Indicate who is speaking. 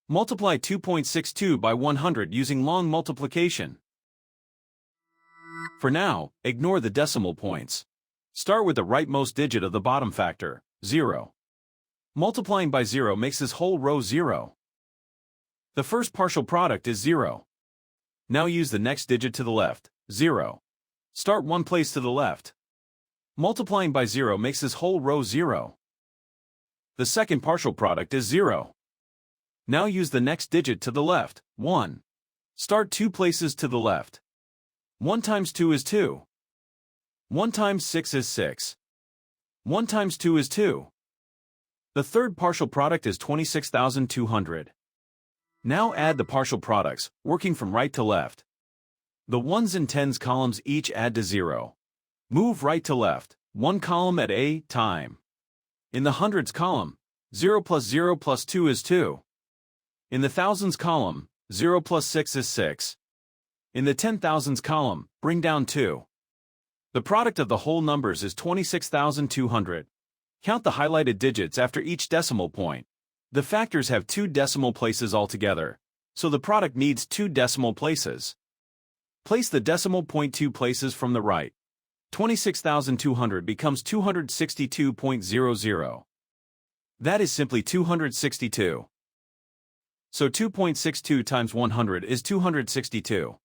Speaker 1: Multiply 2.62 by 100 using long multiplication. For now, ignore the decimal points. Start with the rightmost digit of the bottom factor, 0. Multiplying by 0 makes this whole row 0. The first partial product is 0. Now use the next digit to the left, 0. Start one place to the left. Multiplying by 0 makes this whole row 0. The second partial product is 0. Now use the next digit to the left, 1. Start two places to the left. 1 times 2 is 2. 1 times 6 is 6. 1 times 2 is 2. The third partial product is 26,200. Now add the partial products, working from right to left. The ones and tens columns each add to 0. Move right to left, one column at a time. In the hundreds column, 0 plus 0 plus 2 is 2. In the thousands column, 0 plus 6 is 6. In the 10,000s column, bring down 2. The product of the whole numbers is 26,200. Count the highlighted digits after each decimal point. The factors have 2 decimal places altogether, so the product needs 2 decimal places. Place the decimal point 2 places from the right. 26,200 becomes 262.00. That is simply 262. So 2.62 times 100 is 262.